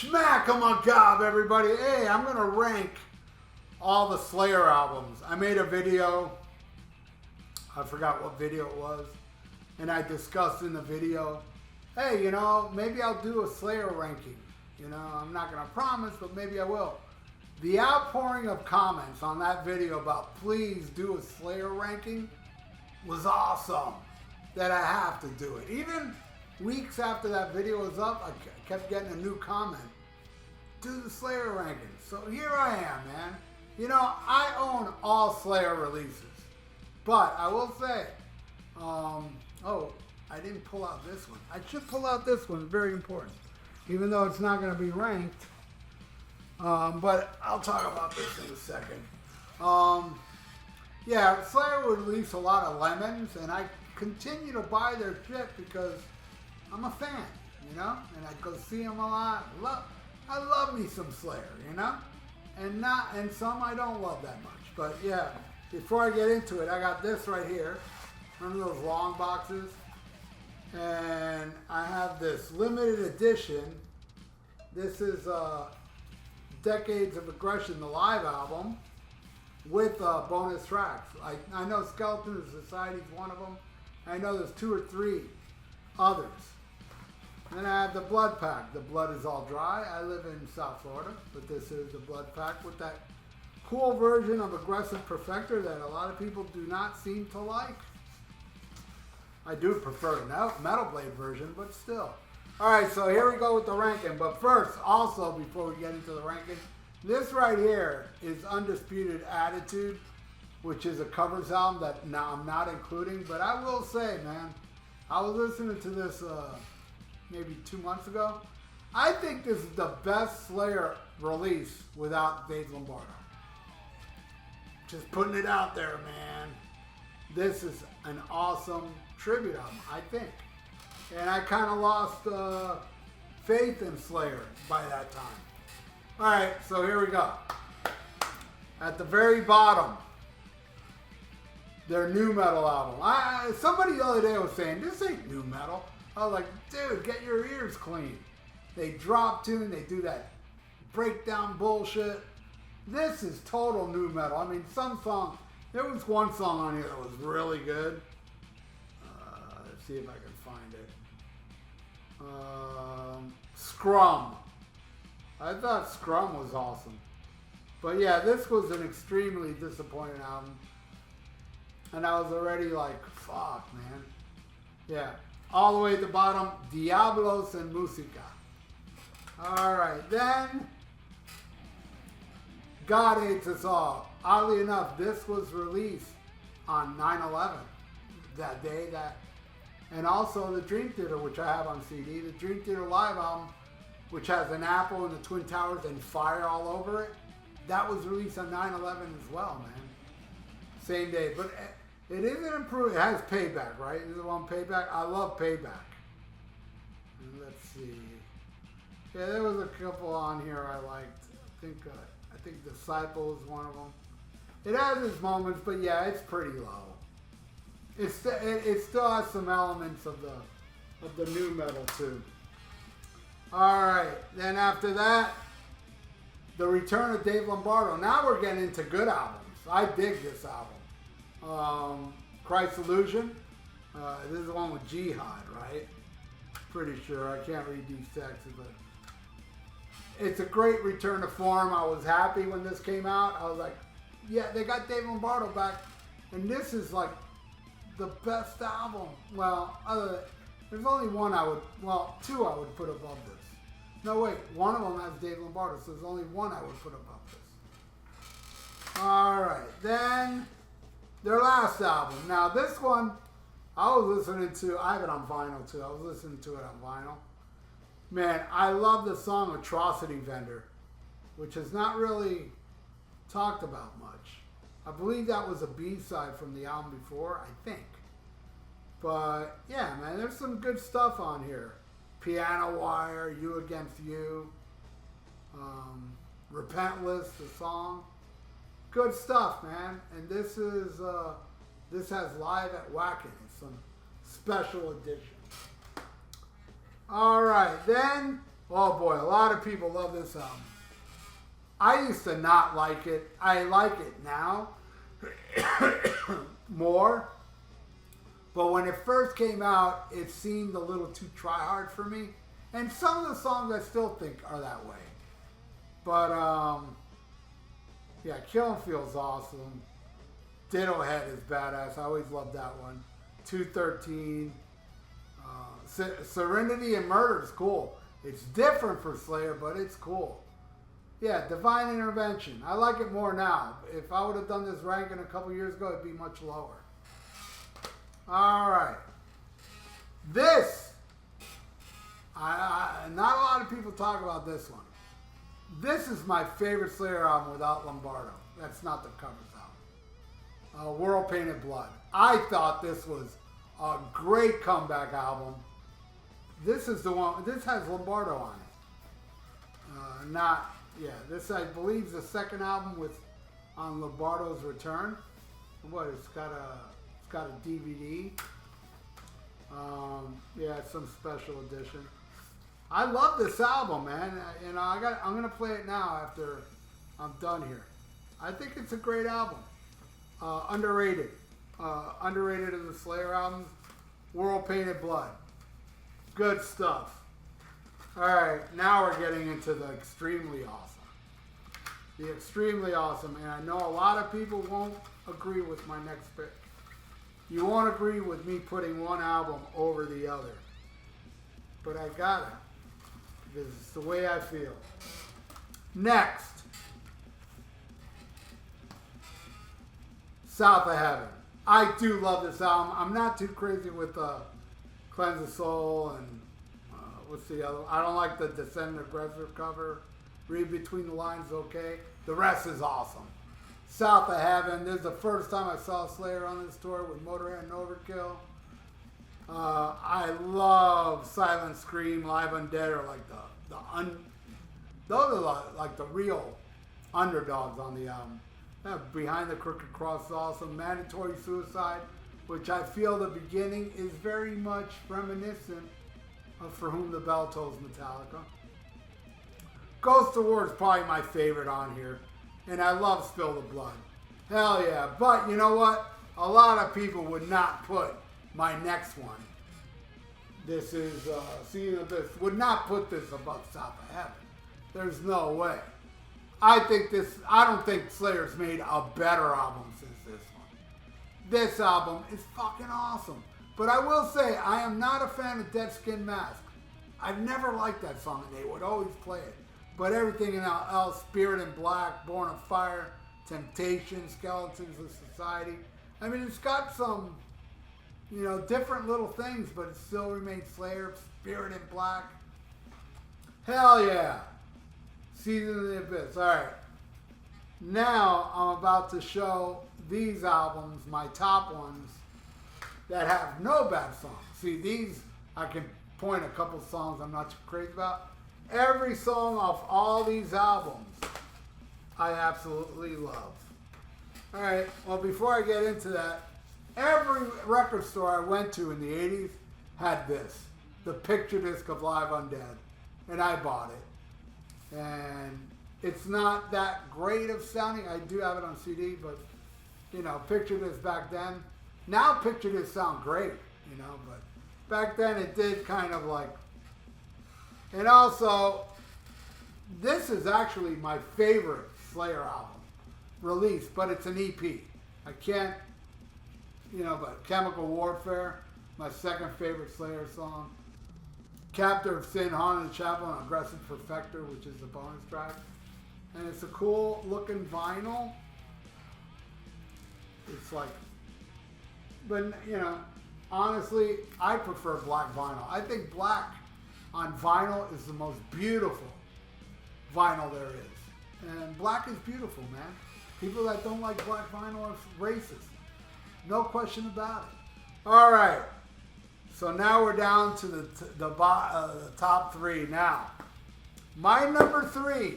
Schmack on my gob, everybody. Hey, I'm going to rank all the Slayer albums. I made a video. I forgot what video it was. And I discussed in the video, hey, you know, maybe I'll do a Slayer ranking. You know, I'm not going to promise, but maybe I will. The outpouring of comments on that video about please do a Slayer ranking was awesome that I have to do it. Even weeks after that video was up, I kept getting a new comment. Do the Slayer rankings. So here I am, man. You know, I own all Slayer releases. But I will say, oh, I didn't pull out this one. I should pull out this one. Very important. Even though it's not going to be ranked. But I'll talk about this in a second. Yeah, Slayer would release a lot of lemons, and I continue to buy their shit because I'm a fan, you know? And I go see them a lot. I love me some Slayer, you know? And some I don't love that much. But yeah, before I get into it, I got this right here. One of those long boxes. And I have this limited edition. This is Decades of Aggression, the live album, with bonus tracks. I know Skeleton Society is one of them. I know there's 2 or 3 others. Then I have the Blood Pack. The blood is all dry. I live in South Florida, but this is the Blood Pack with that cool version of Aggressive Perfector that a lot of people do not seem to like. I do prefer the Metal Blade version, but still. Alright, so here we go with the ranking. But first, also, before we get into the ranking, this right here is Undisputed Attitude, which is a covers album that now I'm not including. But I will say, man, I was listening to this maybe 2 months ago. I think this is the best Slayer release without Dave Lombardo. Just putting it out there, man. This is an awesome tribute album, I think. And I kind of lost faith in Slayer by that time. Alright, so here we go. At the very bottom, their new metal album. Somebody the other day was saying, this ain't new metal. I was like, dude, get your ears clean. They drop tune, they do that breakdown bullshit. This is total new metal. I mean, some song, there was one song on here that was really good. Let's see if I can find it. Scrum. I thought Scrum was awesome. But yeah, this was an extremely disappointing album. And I was already like, fuck, man. Yeah. All the way at the bottom, Diablos and Musica. Alright, then God Hates Us All. Oddly enough, this was released on 9/11. That day, and also the Dream Theater, which I have on CD. The Dream Theater live album, which has an apple and the Twin Towers and fire all over it. That was released on 9/11 as well, man. Same day. But it isn't improved. It has Payback, right? Is it on Payback? I love Payback. And let's see. Yeah, there was a couple on here I liked. I think Disciple is one of them. It has its moments, but yeah, it's pretty low. It still has some elements of the new metal too. All right, then after that, the return of Dave Lombardo. Now we're getting into good albums. I dig this album. Christ's Illusion. This is the one with Jihad, right? Pretty sure. I can't read these texts, but it's a great return to form. I was happy when this came out. I was like, yeah, they got Dave Lombardo back, and this is like the best album. Well, there's only one two I would put above this. No, wait, one of them has Dave Lombardo, so there's only one I would put above this. Alright, then their last album. Now this one, I was listening to, I have it on vinyl too, I was listening to it on vinyl. Man, I love the song Atrocity Vendor, which is not really talked about much. I believe that was a B-side from the album before, I think. But yeah, man, there's some good stuff on here. Piano Wire, You Against You, Repentless, the song. Good stuff, man. And this has Live at Wacken. It's some special edition. All right, then Oh boy, a lot of people love this album. I used to not like it. I like it now more. But when it first came out, it seemed a little too try-hard for me. And some of the songs I still think are that way. But, yeah, Kill 'Em feels awesome. Ditto Head is badass. I always loved that one. 213. Serenity and Murder is cool. It's different for Slayer, but it's cool. Yeah, Divine Intervention. I like it more now. If I would have done this ranking a couple years ago, it'd be much lower. All right. This, not a lot of people talk about this one. This is my favorite Slayer album without Lombardo. That's not the covers album. World Painted Blood. I thought this was a great comeback album. This is the one, this has Lombardo on it. This I believe is the second album on Lombardo's return. What, it's got a DVD. Some special edition. I love this album, man. I'm gonna play it now after I'm done here. I think it's a great album. Underrated. Underrated of the Slayer albums. World Painted Blood. Good stuff. Alright, now we're getting into the extremely awesome. The extremely awesome, and I know a lot of people won't agree with my next pick. You won't agree with me putting one album over the other. But I got it. Because it's the way I feel. Next. South of Heaven. I do love this album. I'm not too crazy with Cleanse the Soul and what's the other? I don't like the Descendant Aggressor cover. Read Between the Lines, okay. The rest is awesome. South of Heaven. This is the first time I saw Slayer on this tour with Motorhead and Overkill. I love Silent Scream, Live Undead are like those are like the real underdogs on the album. Behind the Crooked Cross is awesome. Mandatory Suicide, which I feel the beginning is very much reminiscent of For Whom the Bell Tolls Metallica. Ghost of War is probably my favorite on here. And I love Spill the Blood. Hell yeah. But you know what? A lot of people would not put my next one. This is, would not put this above South of Heaven. There's no way. I don't think Slayer's made a better album since this one. This album is fucking awesome. But I will say, I am not a fan of Dead Skin Mask. I've never liked that song, and they would always play it. But everything else, Spirit in Black, Born of Fire, Temptation, Skeletons of Society. I mean, it's got some, different little things, but it still remains Slayer. Spirit in Black. Hell yeah. Season of the Abyss. Alright. Now, I'm about to show these albums, my top ones, that have no bad songs. See, these, I can point a couple songs I'm not too crazy about. Every song off all these albums, I absolutely love. Alright, well, before I get into that, every record store I went to in the 80s had this, the picture disc of Live Undead, and I bought it. And it's not that great of sounding. I do have it on CD, but, picture disc back then. Now picture disc sound great, but back then it did kind of like. And also, this is actually my favorite Slayer album released, but it's an EP. I can't, but Chemical Warfare, my second favorite Slayer song. Captor of Sin, Haunted Chapel, and Aggressive Perfector, which is the bonus track. And it's a cool looking vinyl. It's like, but honestly, I prefer black vinyl. I think black on vinyl is the most beautiful vinyl there is. And black is beautiful, man. People that don't like black vinyl are racist. No question about it. All right. So now we're down to the top three. Now, my number three,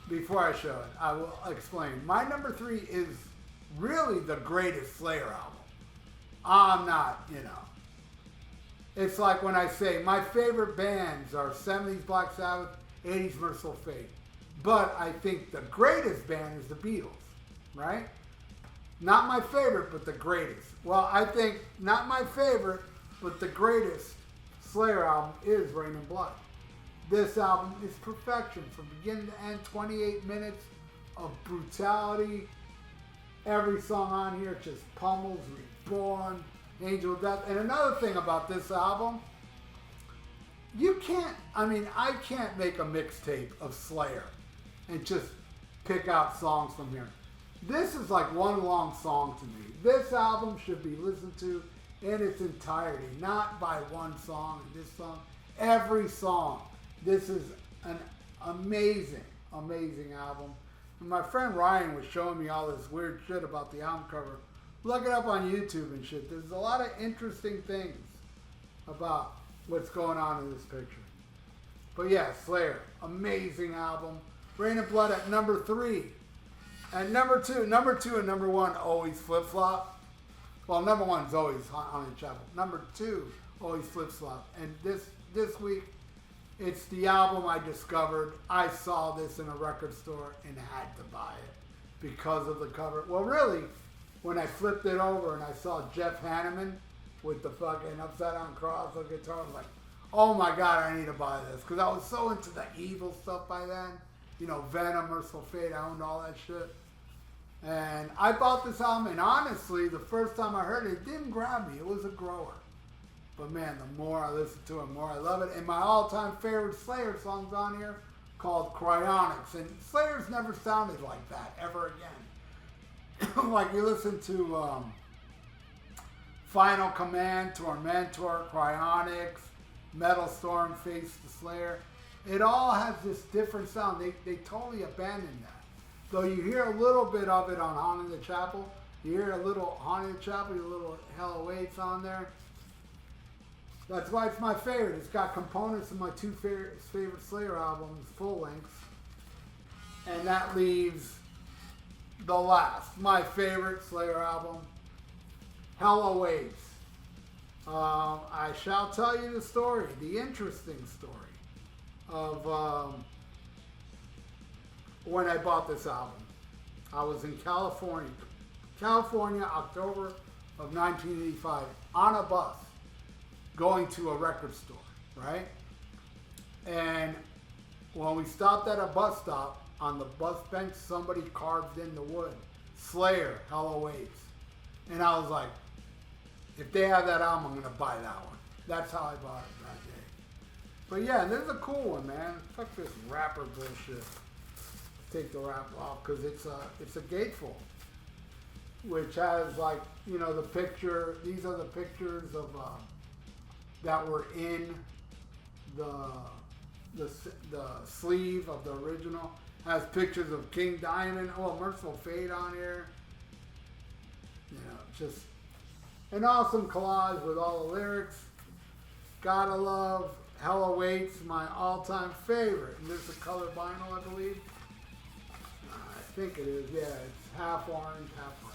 before I show it, I will explain. My number three is really the greatest Slayer album. I'm not, It's like when I say my favorite bands are 70s Black Sabbath, 80s Merciful Fate. But I think the greatest band is the Beatles, right? Not my favorite, but the greatest. Well, I think not my favorite, but the greatest Slayer album is Rain and Blood. This album is perfection from beginning to end, 28 minutes of brutality. Every song on here just pummels, Reborn, Angel of Death. And another thing about this album, I can't make a mixtape of Slayer and just pick out songs from here. This is like one long song to me. This album should be listened to in its entirety, not by one song and this song. Every song. This is an amazing, amazing album. And my friend Ryan was showing me all this weird shit about the album cover. Look it up on YouTube and shit. There's a lot of interesting things about what's going on in this picture. But yeah, Slayer, amazing album. Rain and Blood at number 3. And number two and number 1 always flip-flop. Well, number 1 is always Haunted Chapel. Number 2 always flip-flop. And this week, it's the album I discovered. I saw this in a record store and had to buy it because of the cover. Well, really, when I flipped it over and I saw Jeff Hanneman with the fucking upside-down cross on guitar, I was like, oh my God, I need to buy this. Because I was so into the evil stuff by then. You know, Venom, Merciful Fate, I owned all that shit. And I bought this album, and honestly, the first time I heard it, it didn't grab me. It was a grower. But man, the more I listen to it, the more I love it. And my all-time favorite Slayer song's on here called Cryonics. And Slayer's never sounded like that ever again. Like you listen to Final Command, Tormentor, Cryonics, Metal Storm, Face the Slayer. It all has this different sound. They totally abandoned that. Though you hear a little bit of it on Haunted the Chapel. You hear a little Haunted the Chapel, a little Hell Awaits on there. That's why it's my favorite. It's got components of my 2 favorite Slayer albums, full lengths. And that leaves the last, my favorite Slayer album, Hell Awaits. I shall tell you the story, the interesting story of when I bought this album. I was in California, October of 1985, on a bus, going to a record store, right? And when we stopped at a bus stop, on the bus bench, somebody carved in the wood, Slayer, Hell Awaits. And I was like, if they have that album, I'm going to buy that one. That's how I bought it that day. But yeah, there's a cool one, man. Fuck this rapper bullshit. Take the wrap off, because it's a gatefold, which has, like, you know, the picture. These are the pictures of that were in the sleeve of the original. Has pictures of King Diamond, Merciful Fate on here. You know, just an awesome collage with all the lyrics. Gotta love Hell Awaits, my all-time favorite. And this is a color vinyl, I believe. I think it is, yeah. It's half orange, half red.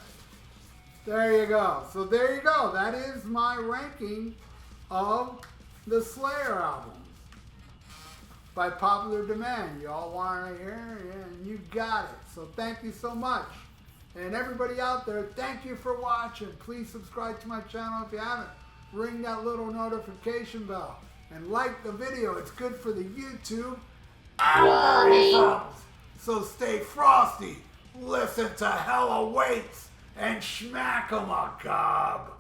There you go. So there you go. That is my ranking of the Slayer albums by popular demand. You all want to hear it, and you got it. So thank you so much. And everybody out there, thank you for watching. Please subscribe to my channel if you haven't. Ring that little notification bell and like the video. It's good for the YouTube algorithms. So stay frosty, listen to Hell Awaits, and smack 'em a cob.